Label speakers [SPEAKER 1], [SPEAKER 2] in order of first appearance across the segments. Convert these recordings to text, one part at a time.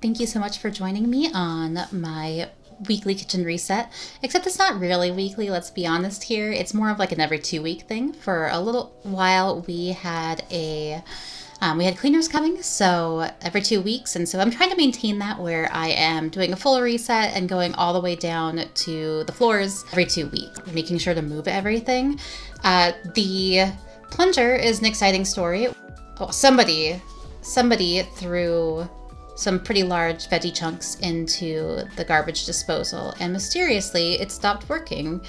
[SPEAKER 1] Thank you so much for joining me on my weekly kitchen reset. Except it's not really weekly, let's be honest here. It's more of like an every 2 week thing. For a little while, we had cleaners coming, so every 2 weeks, and so I'm trying to maintain that where I am doing a full reset and going all the way down to the floors every 2 weeks, making sure to move everything. The plunger is an exciting story. Oh, somebody threw some pretty large veggie chunks into the garbage disposal, and mysteriously it stopped working.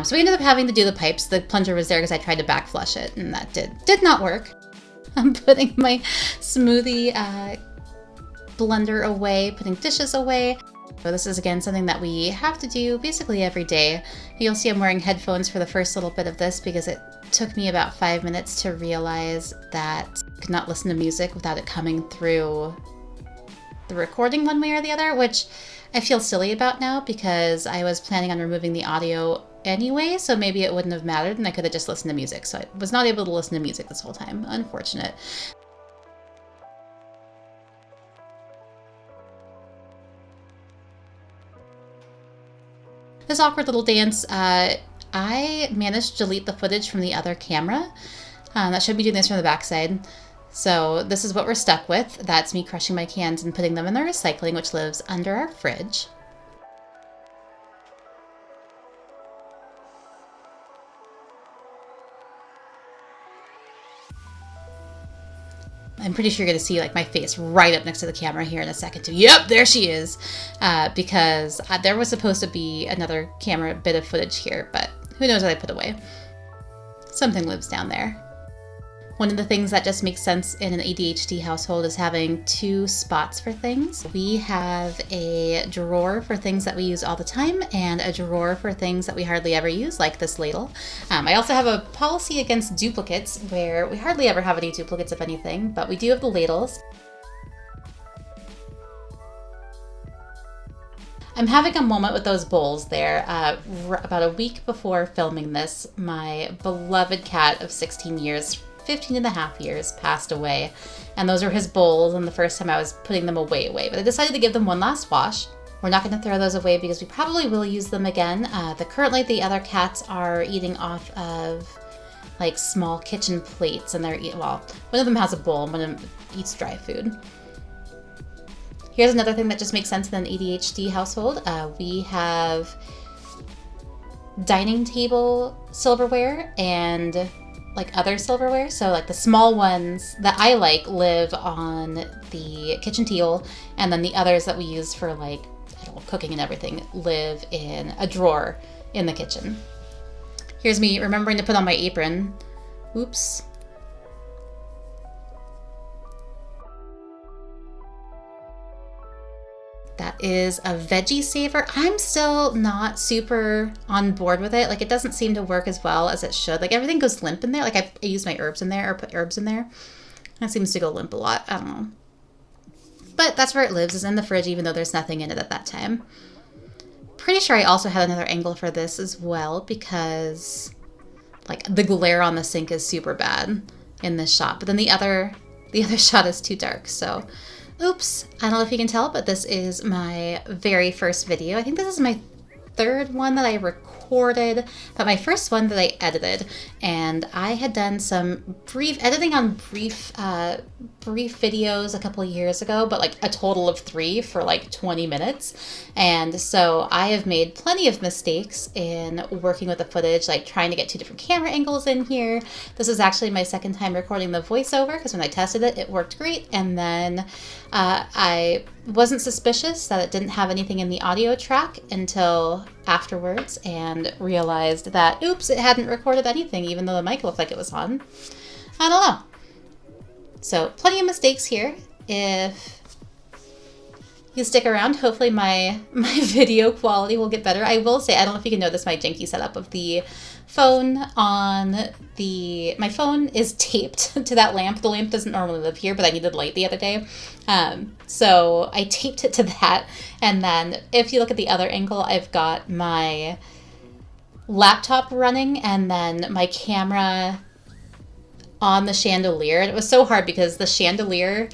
[SPEAKER 1] So we ended up having to do the pipes. The plunger was there because I tried to back flush it, and that did not work. I'm putting my smoothie blender away, putting dishes away. So this is again something that we have to do basically every day. You'll see I'm wearing headphones for the first little bit of this because it took me about 5 minutes to realize that I could not listen to music without it coming through the recording one way or the other, which I feel silly about now because I was planning on removing the audio anyway, so maybe it wouldn't have mattered and I could have just listened to music. So I was not able to listen to music this whole time. Unfortunate. This awkward little dance, I managed to delete the footage from the other camera. That should be doing this from the backside. So this is what we're stuck with. That's me crushing my cans and putting them in the recycling, which lives under our fridge. I'm pretty sure you're going to see like my face right up next to the camera here in a second too. Yep, there she is. Because there was supposed to be another camera bit of footage here, but who knows what I put away. Something lives down there. One of the things that just makes sense in an ADHD household is having two spots for things. We have a drawer for things that we use all the time and a drawer for things that we hardly ever use, like this ladle. I also have a policy against duplicates where we hardly ever have any duplicates of anything, but we do have the ladles. I'm having a moment with those bowls there. About a week before filming this, my beloved cat of 16 years 15 and a half years passed away, and those were his bowls, and the first time I was putting them away, but I decided to give them one last wash. We're not going to throw those away because we probably will use them again. Currently the other cats are eating off of like small kitchen plates, and they're well, one of them has a bowl and one of them eats dry food. Here's another thing that just makes sense in an ADHD household. We have dining table silverware and like other silverware. So like the small ones that I like live on the kitchen table, and then the others that we use for like, I don't know, cooking and everything live in a drawer in the kitchen. Here's me remembering to put on my apron. Oops. That is a veggie saver. I'm still not super on board with it. Like it doesn't seem to work as well as it should. Like everything goes limp in there. Like I use my herbs in there or put herbs in there. That seems to go limp a lot. I don't know. But that's where it lives, is in the fridge, even though there's nothing in it at that time. Pretty sure I also had another angle for this as well because like the glare on the sink is super bad in this shot. But then the other shot is too dark, so oops, I don't know if you can tell, but this is my very first video. I think this is my third one that I recorded, but my first one that I edited. And I had done some brief editing on brief videos a couple of years ago, but like a total of 3 for like 20 minutes. And so I have made plenty of mistakes in working with the footage, like trying to get 2 different camera angles in here. This is actually my second time recording the voiceover because when I tested it, it worked great. And then I wasn't suspicious that it didn't have anything in the audio track until afterwards and realized that, oops, it hadn't recorded anything even though the mic looked like it was on. I don't know. So plenty of mistakes here. If you stick around, hopefully my video quality will get better. I will say, I don't know if you can notice my janky setup of the phone on my phone is taped to that lamp. The lamp doesn't normally live here, but I needed light the other day. So I taped it to that. And then if you look at the other angle, I've got my laptop running and then my camera on the chandelier. And it was so hard because the chandelier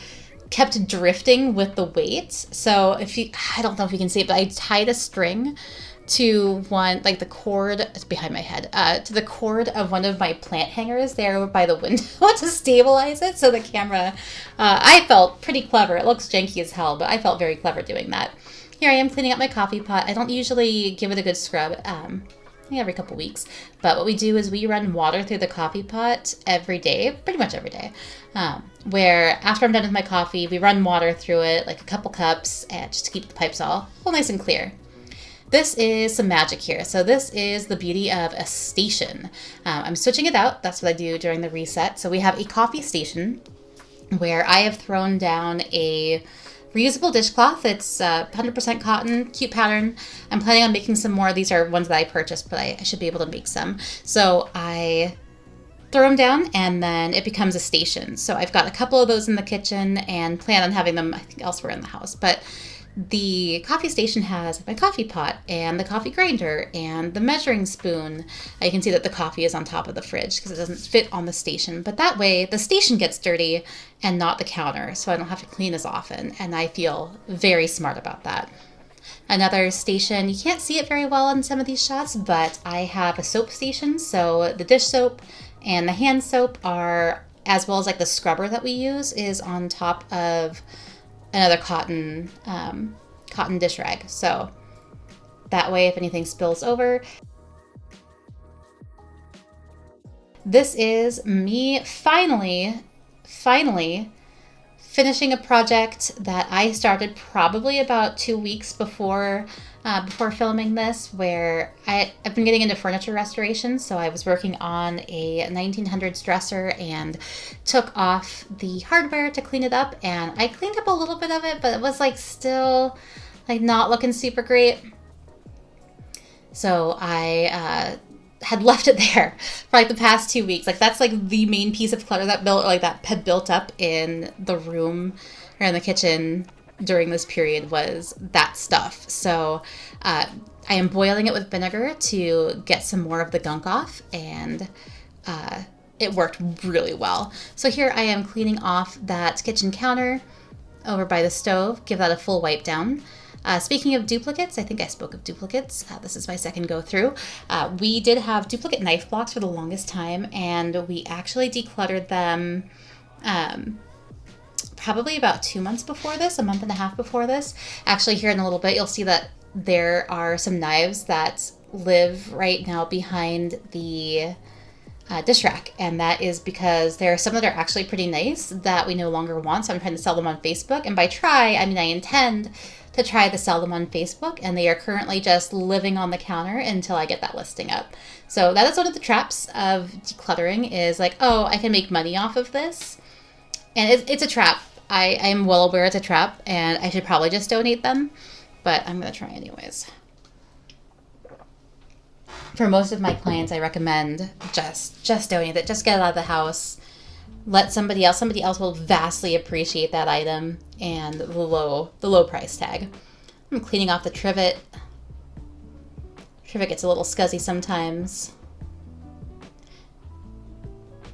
[SPEAKER 1] kept drifting with the weight. So I don't know if you can see it, but I tied a string to one, like the cord, it's behind my head, to the cord of one of my plant hangers there by the window to stabilize it. So the camera, I felt pretty clever. It looks janky as hell, but I felt very clever doing that. Here I am cleaning up my coffee pot. I don't usually give it a good scrub every couple weeks, but what we do is we run water through the coffee pot every day, pretty much every day, where after I'm done with my coffee, we run water through it, like a couple cups, and just to keep the pipes all nice and clear. This is some magic here. So this is the beauty of a station. I'm switching it out. That's what I do during the reset. So we have a coffee station where I have thrown down a reusable dishcloth. It's 100% cotton, cute pattern. I'm planning on making some more. These are ones that I purchased, but I should be able to make some. So I throw them down and then it becomes a station. So I've got a couple of those in the kitchen and plan on having them, I think, elsewhere in the house. But the coffee station has my coffee pot and the coffee grinder and the measuring spoon. You can see that the coffee is on top of the fridge because it doesn't fit on the station. But that way the station gets dirty and not the counter, so I don't have to clean as often. And I feel very smart about that. Another station, you can't see it very well in some of these shots, but I have a soap station. So the dish soap and the hand soap are, as well as like the scrubber that we use, is on top of another cotton dish rag. So that way if anything spills over. This is me finally finishing a project that I started probably about 2 weeks before filming this, where I've been getting into furniture restoration. So I was working on a 1900s dresser and took off the hardware to clean it up, and I cleaned up a little bit of it, but it was like still like not looking super great. So I had left it there for like the past 2 weeks. Like that's like the main piece of clutter that had built up in the room or in the kitchen during this period was that stuff. So I am boiling it with vinegar to get some more of the gunk off, and it worked really well. So here I am cleaning off that kitchen counter over by the stove, give that a full wipe down. Speaking of duplicates, I think I spoke of duplicates. This is my second go through. We did have duplicate knife blocks for the longest time, and we actually decluttered them probably about 2 months before this, a month and a half before this. Actually, here in a little bit, you'll see that there are some knives that live right now behind the dish rack, and that is because there are some that are actually pretty nice that we no longer want, so I'm trying to sell them on Facebook. And by try, I mean I intend to try to sell them on Facebook, and they are currently just living on the counter until I get that listing up. So that is one of the traps of decluttering, is like, oh, I can make money off of this. And it's a trap. I am well aware it's a trap, and I should probably just donate them, but I'm going to try anyways. For most of my clients, I recommend just donate it. Just get it out of the house. Let somebody else will vastly appreciate that item and the low price tag. I'm cleaning off the trivet. Trivet gets a little scuzzy sometimes.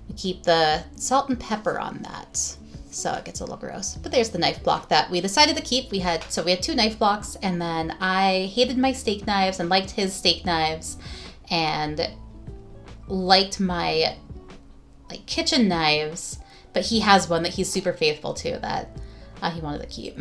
[SPEAKER 1] We keep the salt and pepper on that, so it gets a little gross. But there's the knife block that we decided to keep. We had 2 knife blocks, and then I hated my steak knives and liked his steak knives, and liked my kitchen knives, but he has one that he's super faithful to that he wanted to keep.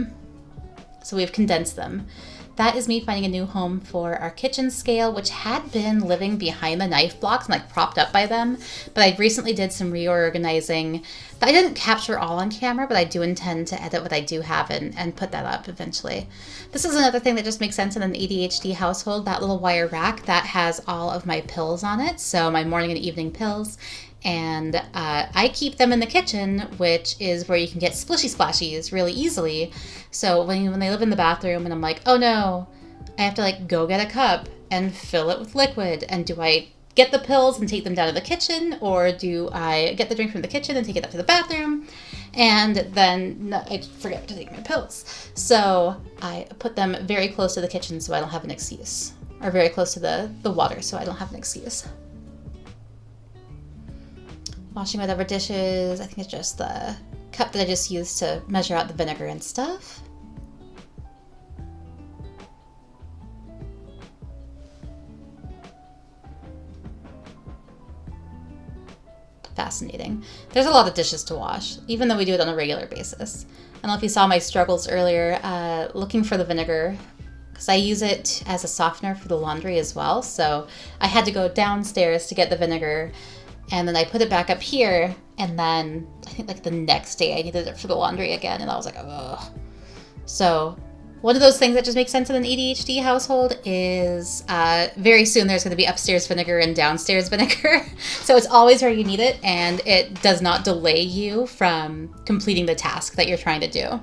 [SPEAKER 1] So we've condensed them. That is me finding a new home for our kitchen scale, which had been living behind the knife blocks and propped up by them. But I recently did some reorganizing that I didn't capture all on camera, but I do intend to edit what I do have and put that up eventually. This is another thing that just makes sense in an ADHD household, that little wire rack that has all of my pills on it. So my morning and evening pills. And I keep them in the kitchen, which is where you can get splishy splashies really easily. So when they live in the bathroom and I'm like, oh no, I have to go get a cup and fill it with liquid. And do I get the pills and take them down to the kitchen, or do I get the drink from the kitchen and take it up to the bathroom? And then I forget to take my pills. So I put them very close to the kitchen so I don't have an excuse, or very close to the water so I don't have an excuse. Washing whatever dishes, I think it's just the cup that I just used to measure out the vinegar and stuff. Fascinating. There's a lot of dishes to wash, even though we do it on a regular basis. I don't know if you saw my struggles earlier looking for the vinegar, because I use it as a softener for the laundry as well. So I had to go downstairs to get the vinegar, and then I put it back up here, and then I think like the next day I needed it for the laundry again, and I was like, ugh. So one of those things that just makes sense in an ADHD household is very soon there's going to be upstairs vinegar and downstairs vinegar. So it's always where you need it, and it does not delay you from completing the task that you're trying to do.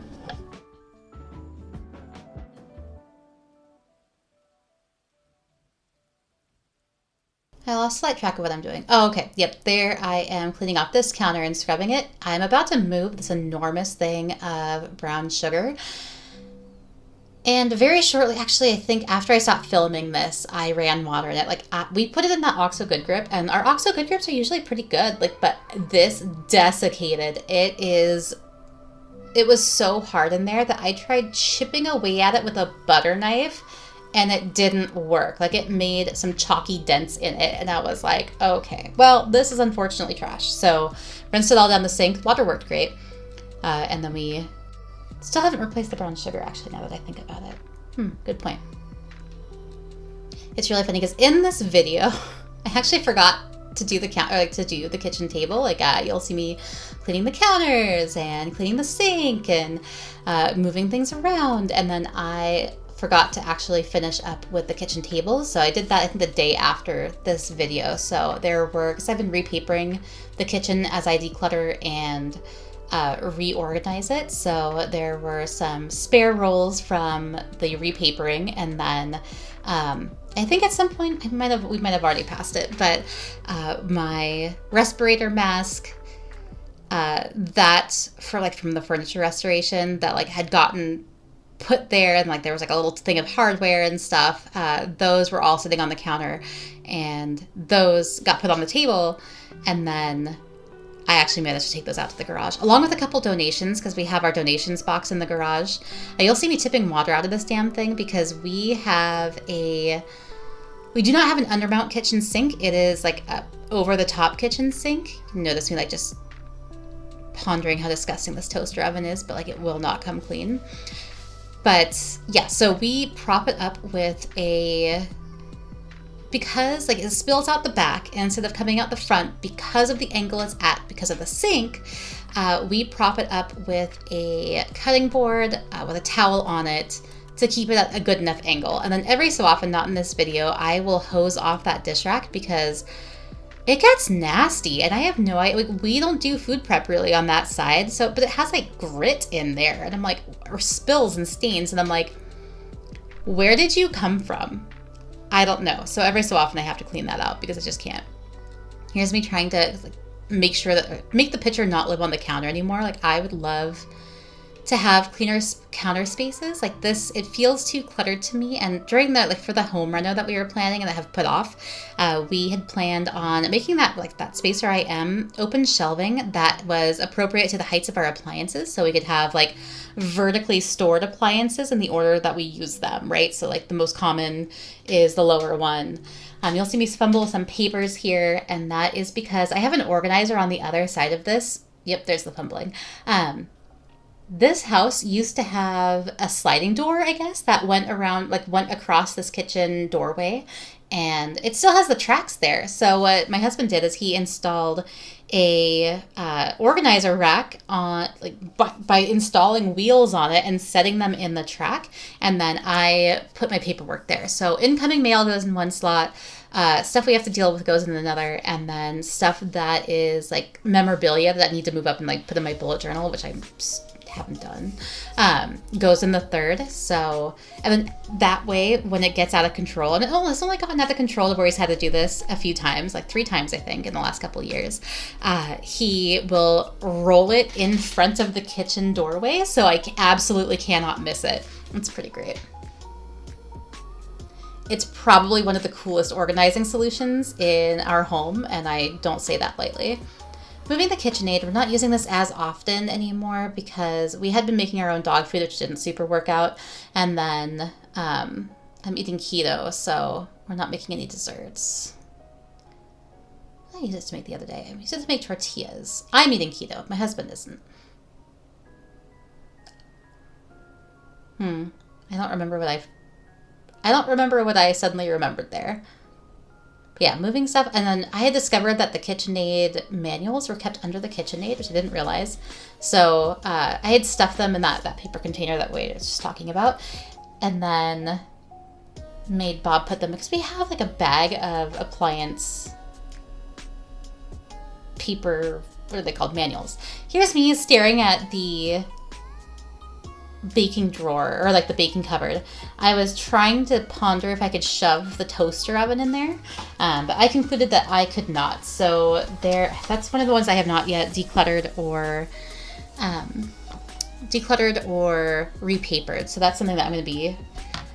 [SPEAKER 1] I lost slight track of what I'm doing. Oh, okay. Yep, there I am cleaning off this counter and scrubbing it. I'm about to move this enormous thing of brown sugar. And very shortly, actually, I think after I stopped filming this, I ran water in it. Like, we put it in that OXO Good Grip, and our OXO Good Grips are usually pretty good. Like, but this desiccated. It was so hard in there that I tried chipping away at it with a butter knife, and it didn't work. Like, it made some chalky dents in it, and I was like, okay, well, this is unfortunately trash. So rinsed it all down the sink. Water worked great. And then we still haven't replaced the brown sugar, actually, now that I think about it. Good point. It's really funny because in this video, I actually forgot to do the the kitchen table. Like, you'll see me cleaning the counters and cleaning the sink and moving things around, and then I forgot to actually finish up with the kitchen table. So I did that, I think, the day after this video. So there were, because I've been repapering the kitchen as I declutter and reorganize it. So there were some spare rolls from the repapering, and then I think at some point we might have already passed it, but my respirator mask that for like from the furniture restoration that like had gotten put there, and like there was like a little thing of hardware and stuff, those were all sitting on the counter, and those got put on the table, and then I actually managed to take those out to the garage, along with a couple donations, because we have our donations box in the garage. You'll see me tipping water out of this damn thing because we do not have an undermount kitchen sink. It is like a over-the-top kitchen sink. You notice me like just pondering how disgusting this toaster oven is, but like it will not come clean. But yeah, so we prop it up with because like it spills out the back, and instead of coming out the front, because of the angle it's at, because of the sink, we prop it up with a cutting board with a towel on it to keep it at a good enough angle. And then every so often, not in this video, I will hose off that dish rack because it gets nasty, and I have no idea. Like, we don't do food prep really on that side, so but it has like grit in there, and I'm like, or spills and stains, and I'm like, where did you come from? I don't know. So every so often I have to clean that out because I just can't. Here's me trying to like make the pitcher not live on the counter anymore. Like, I would love to have cleaner counter spaces like this. It feels too cluttered to me. And during for the home reno that we were planning and that have put off, we had planned on making that space where I am open shelving that was appropriate to the heights of our appliances, so we could have like vertically stored appliances in the order that we use them, right? So like the most common is the lower one. You'll see me fumble some papers here, and that is because I have an organizer on the other side of this. Yep, there's the fumbling. This house used to have a sliding door, I guess, that went across this kitchen doorway, and it still has the tracks there. So what my husband did is he installed a organizer rack on by installing wheels on it and setting them in the track, and then I put my paperwork there. So incoming mail goes in one slot, stuff we have to deal with goes in another, and then stuff that is like memorabilia that I need to move up and like put in my bullet journal, which I haven't done, goes in the third. So, and then that way when it gets out of control, and it's only gotten out of control where he's had to do this a few times, like 3 times I think in the last couple of years, he will roll it in front of the kitchen doorway, so I absolutely cannot miss it. It's pretty great. It's probably one of the coolest organizing solutions in our home, and I don't say that lightly. Moving the KitchenAid, we're not using this as often anymore because we had been making our own dog food, which didn't super work out. And then I'm eating keto, so we're not making any desserts. I used it to make the other day. I used it to make tortillas. I'm eating keto. My husband isn't. I don't remember what I suddenly remembered there. But yeah, moving stuff. And then I had discovered that the KitchenAid manuals were kept under the KitchenAid, which I didn't realize. So I had stuffed them in that paper container that Wade was just talking about. And then made Bob put them, because we have like a bag of appliance paper, what are they called, manuals. Here's me staring at the baking drawer, or like the baking cupboard. I was trying to ponder if I could shove the toaster oven in there, but I concluded that I could not. So that's one of the ones I have not yet decluttered or repapered. So that's something that I'm going to be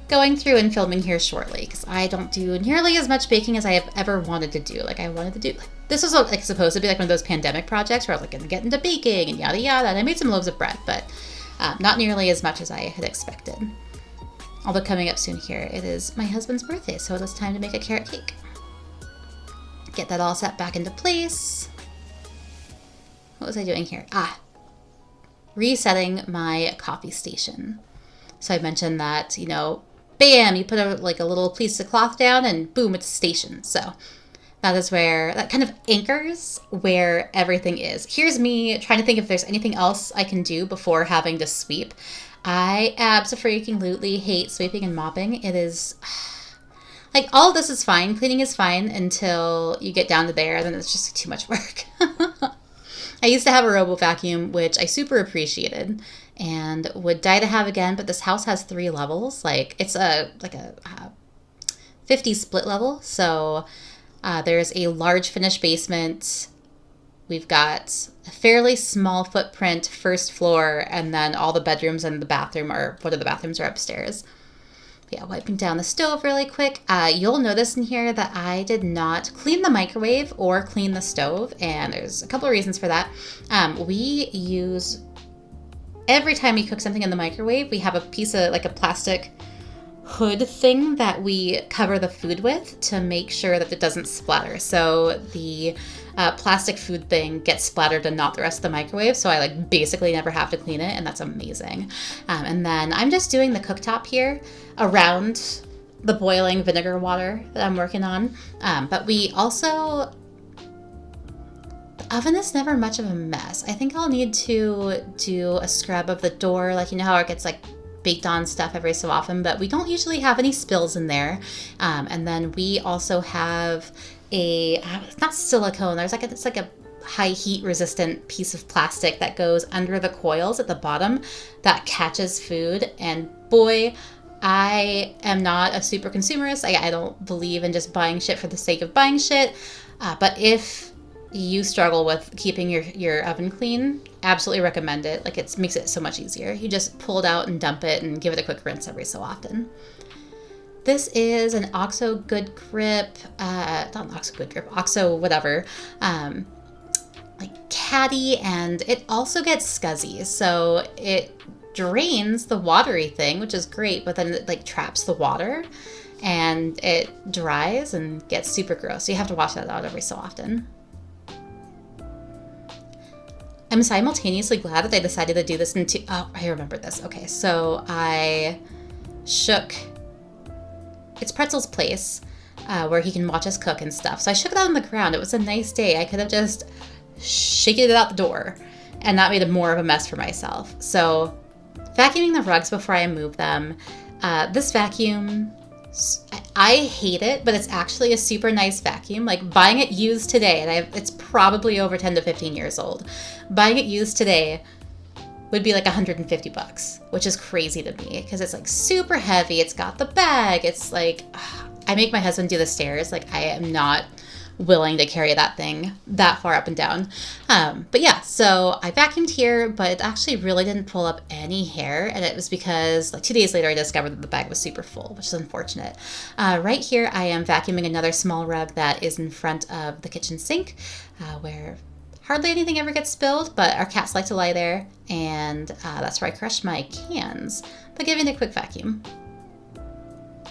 [SPEAKER 1] going through and filming here shortly, because I don't do nearly as much baking as I have ever wanted to do. Like I wanted to do, this was like supposed to be like one of those pandemic projects where I was like going to get into baking and yada yada, and I made some loaves of bread, but not nearly as much as I had expected. Although coming up soon here, it is my husband's birthday, so it is time to make a carrot cake. Get that all set back into place. What was I doing here? Resetting my coffee station. So I mentioned that, bam, you put a little piece of cloth down and boom, it's a station. So that is where, that kind of anchors where everything is. Here's me trying to think if there's anything else I can do before having to sweep. I abso-freaking-lutely hate sweeping and mopping. It is, like, all of this is fine. Cleaning is fine until you get down to there, then it's just too much work. I used to have a robo vacuum, which I super appreciated and would die to have again, but this house has 3 levels. Like, it's a 50 split level, so there's a large finished basement. We've got a fairly small footprint first floor, and then all the bedrooms and the bathroom, or one of the bathrooms, are upstairs. But yeah, wiping down the stove really quick. You'll notice in here that I did not clean the microwave or clean the stove, and there's a couple of reasons for that. We use, every time we cook something in the microwave, we have a piece of like a plastic hood thing that we cover the food with to make sure that it doesn't splatter. So the plastic food thing gets splattered and not the rest of the microwave. So I basically never have to clean it, and that's amazing. And then I'm just doing the cooktop here around the boiling vinegar water that I'm working on. But we also, the oven is never much of a mess. I think I'll need to do a scrub of the door, how it gets baked on stuff every so often, but we don't usually have any spills in there. And then we also have it's not silicone, it's like a high heat resistant piece of plastic that goes under the coils at the bottom that catches food. And boy, I am not a super consumerist. I don't believe in just buying shit for the sake of buying shit. But if you struggle with keeping your oven clean, absolutely recommend it. It makes it so much easier. You just pull it out and dump it and give it a quick rinse every so often. This is an OXO Good Grip, not an OXO Good Grip, OXO whatever, caddy, and it also gets scuzzy. So it drains the watery thing, which is great, but then it traps the water and it dries and gets super gross. So you have to wash that out every so often. I'm simultaneously glad that they decided to do this I remember this. Okay, so I shook, it's Pretzel's place, where he can watch us cook and stuff. So I shook it out on the ground. It was a nice day. I could have just shaken it out the door and not made more of a mess for myself. So vacuuming the rugs before I move them. This vacuum, I hate it, but it's actually a super nice vacuum. Buying it used today, and it's probably over 10 to 15 years old. Buying it used today would be $150, which is crazy to me because it's super heavy. It's got the bag. It's I make my husband do the stairs. I am not willing to carry that thing that far up and down. But yeah, so I vacuumed here, but it actually really didn't pull up any hair. And it was because 2 days later, I discovered that the bag was super full, which is unfortunate. Right here, I am vacuuming another small rug that is in front of the kitchen sink, where hardly anything ever gets spilled, but our cats like to lie there, and that's where I crush my cans by giving it a quick vacuum.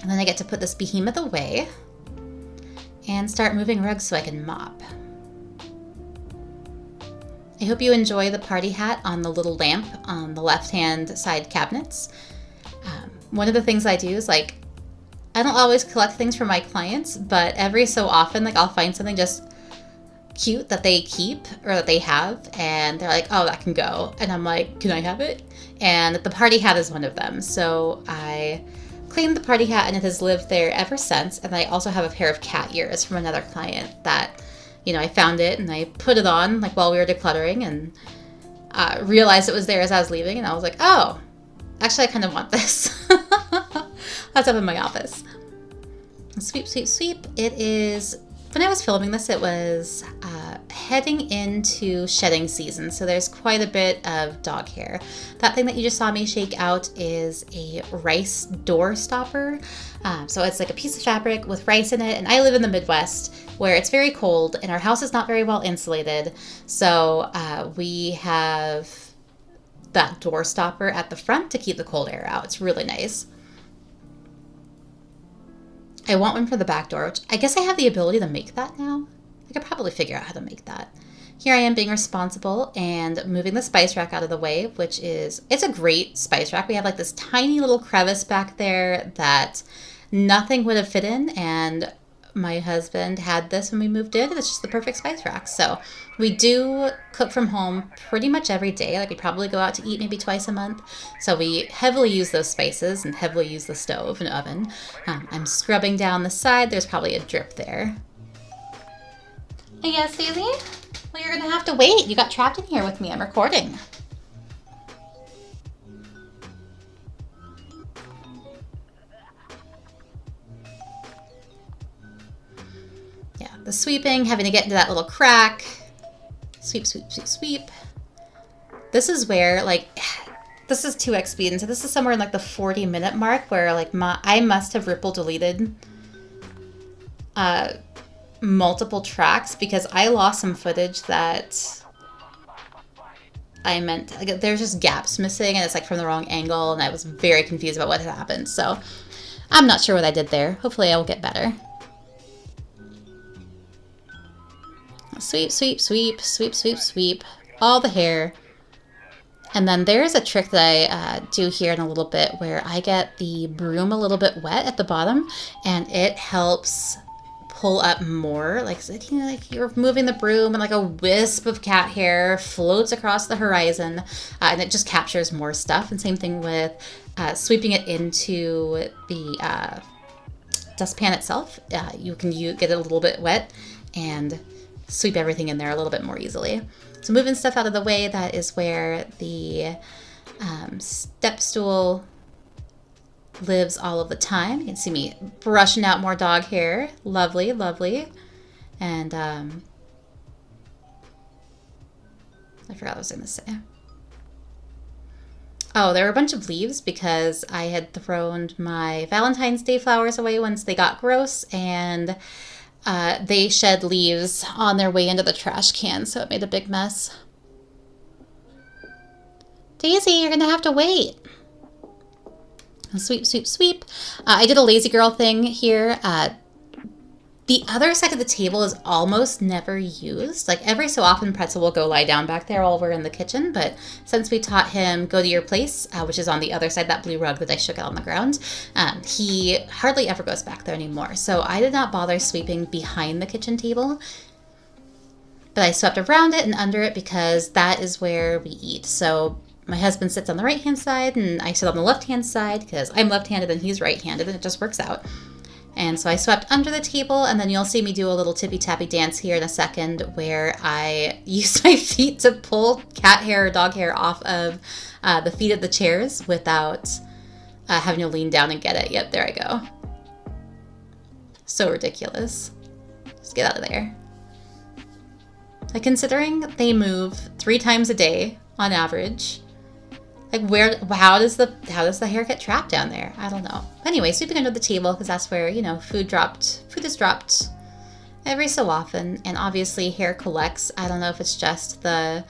[SPEAKER 1] And then I get to put this behemoth away and start moving rugs so I can mop. I hope you enjoy the party hat on the little lamp on the left-hand side cabinets. One of the things I do is, like, I don't always collect things for my clients, but every so often, like, I'll find something just cute that they keep or that they have, and they're like, oh, that can go. And I'm like, can I have it? And the party hat is one of them. So I claimed the party hat, and it has lived there ever since. And I also have a pair of cat ears from another client that, you know, I found it and I put it on, like, while we were decluttering, and realized it was there as I was leaving, and I was like, oh, actually I kind of want this. That's up in my office. Sweep, sweep, sweep. It is, when I was filming this, it was heading into shedding season, so there's quite a bit of dog hair. That thing that you just saw me shake out is a rice door stopper. So it's like a piece of fabric with rice in it, and I live in the Midwest where it's very cold and our house is not very well insulated, so we have that door stopper at the front to keep the cold air out. It's really nice. I want one for the back door, which I guess I have the ability to make that now. I could probably figure out how to make that. Here I am being responsible and moving the spice rack out of the way, which is, it's a great spice rack. We have like this tiny little crevice back there that nothing would have fit in, and my husband had this when we moved in, and it's just the perfect spice rack. So we do cook from home pretty much every day. Like, we probably go out to eat maybe twice a month. So we heavily use those spices and heavily use the stove and oven. I'm scrubbing down the side. There's probably a drip there. Yes, Daisy? Well, you're gonna have to wait. You got trapped in here with me. I'm recording. Yeah, the sweeping, having to get into that little crack. Sweep, sweep, sweep, sweep. This is where, like, this is 2x speed, and so this is somewhere in like the 40-minute mark where, like, I must have ripple deleted multiple tracks because I lost some footage that I meant, like, there's just gaps missing, and it's like from the wrong angle, and I was very confused about what had happened. So I'm not sure what I did there. Hopefully I will get better. Sweep, sweep, sweep, sweep, sweep, sweep. All the hair. And then there's a trick that I do here in a little bit where I get the broom a little bit wet at the bottom, and it helps pull up more. Like, you know, like you're moving the broom and like a wisp of cat hair floats across the horizon, and it just captures more stuff. And same thing with sweeping it into the dustpan itself. You can get it a little bit wet and sweep everything in there a little bit more easily. So moving stuff out of the way, that is where the step stool lives all of the time. You can see me brushing out more dog hair. Lovely, lovely. And I forgot what I was going to say. Oh, there were a bunch of leaves because I had thrown my Valentine's Day flowers away once they got gross, and they shed leaves on their way into the trash can, so it made a big mess. Daisy, you're gonna have to wait. Sweep, sweep, sweep. I did a lazy girl thing here. The other side of the table is almost never used. Like, every so often Pretzel will go lie down back there while we're in the kitchen, but since we taught him go to your place, which is on the other side, that blue rug that I shook out on the ground, he hardly ever goes back there anymore. So I did not bother sweeping behind the kitchen table, but I swept around it and under it because that is where we eat. So my husband sits on the right-hand side and I sit on the left-hand side because I'm left-handed and he's right-handed, and it just works out. And so I swept under the table, and then you'll see me do a little tippy-tappy dance here in a second where I use my feet to pull cat hair or dog hair off of the feet of the chairs without having to lean down and get it. Yep, there I go. So ridiculous. Just get out of there. Like, considering they move 3 times a day on average, like, how does the hair get trapped down there? I don't know. Anyway, sweeping under the table because that's where, you know, food is dropped every so often. And obviously hair collects. I don't know if it's just the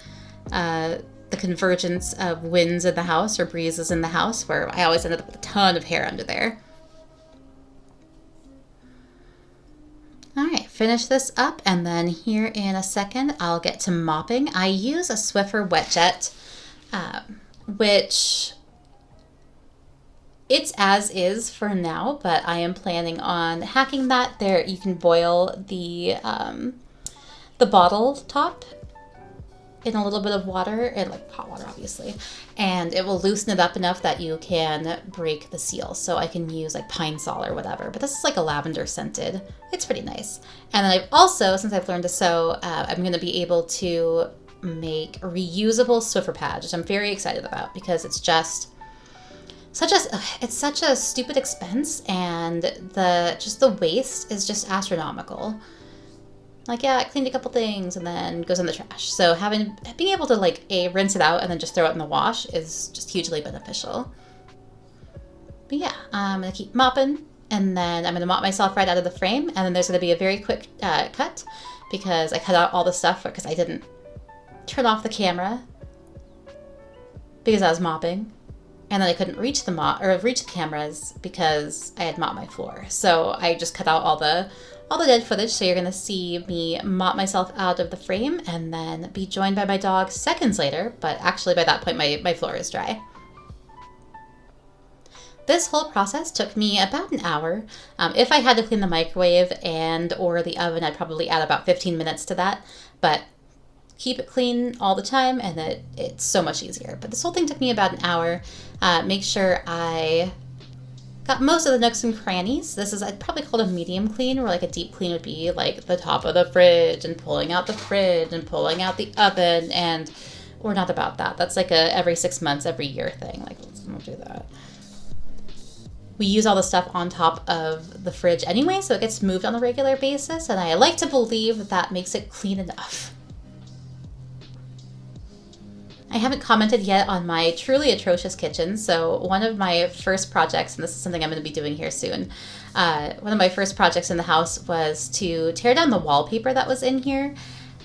[SPEAKER 1] convergence of winds in the house or breezes in the house, where I always ended up with a ton of hair under there. All right, finish this up, and then here in a second I'll get to mopping. I use a Swiffer Wet Jet, which it's as is for now, but I am planning on hacking that. There, you can boil the bottle top in a little bit of water, and like hot water obviously, and it will loosen it up enough that you can break the seal. So I can use like pine sol or whatever, but this is like a lavender scented. It's pretty nice. And then I've also, since I've learned to sew, I'm going to be able to make reusable Swiffer pads, which I'm very excited about, because it's just such a stupid expense, and the waste is just astronomical. Like, yeah, I cleaned a couple things and then goes in the trash. So being able to like rinse it out and then just throw it in the wash is just hugely beneficial. But yeah, I'm gonna keep mopping, and then I'm gonna mop myself right out of the frame, and then there's gonna be a very quick cut, because I cut out all the stuff because I didn't turn off the camera because I was mopping, and then I couldn't reach the cameras because I had mopped my floor. So I just cut out all the dead footage. So you're gonna see me mop myself out of the frame and then be joined by my dog seconds later, but actually by that point my floor is dry. This whole process took me about an hour. If I had to clean the microwave or the oven, I'd probably add about 15 minutes to that, but keep it clean all the time and it's so much easier. But this whole thing took me about an hour. Make sure I got most of the nooks and crannies. I'd probably call it a medium clean, where like a deep clean would be like the top of the fridge and pulling out the fridge and pulling out the oven, and we're not about that. That's like a every 6 months, every year thing. Like, let's not do that. We use all the stuff on top of the fridge anyway, so it gets moved on a regular basis, and I like to believe that makes it clean enough. I haven't commented yet on my truly atrocious kitchen. So one of my first projects, and this is something I'm going to be doing here soon, one of my first projects in the house was to tear down the wallpaper that was in here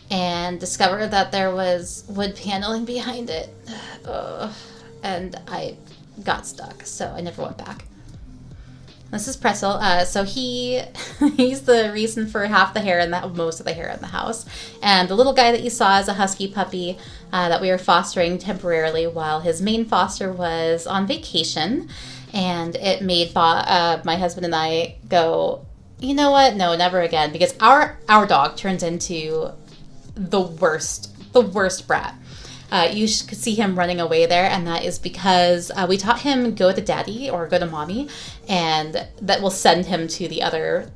[SPEAKER 1] and discover that there was wood paneling behind it. And I got stuck, so I never went back. This is Pretzel. So he's the reason for most of the hair in the house. And the little guy that you saw is a husky puppy that we were fostering temporarily while his main foster was on vacation. And it made my husband and I go, you know what? No, never again. Because our dog turns into the worst brat. You could see him running away there, and that is because we taught him go to daddy or go to mommy, and that will send him to the other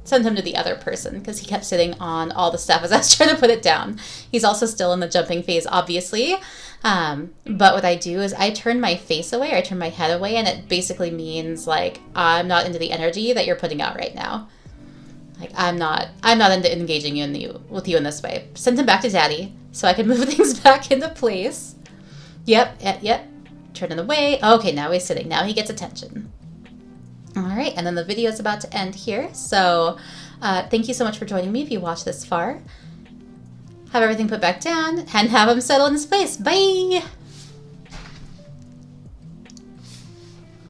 [SPEAKER 1] person, because he kept sitting on all the stuff as I was trying to put it down. He's also still in the jumping phase, obviously. But what I do is I turn my face away, or I turn my head away, and it basically means like, I'm not into the energy that you're putting out right now. Like, I'm not into engaging with you in this way. Send him back to daddy so I can move things back into place. Yep. Turning away. Okay, now he's sitting. Now he gets attention. All right, and then the video is about to end here. So thank you so much for joining me if you watched this far. Have everything put back down and have him settle in his place. Bye!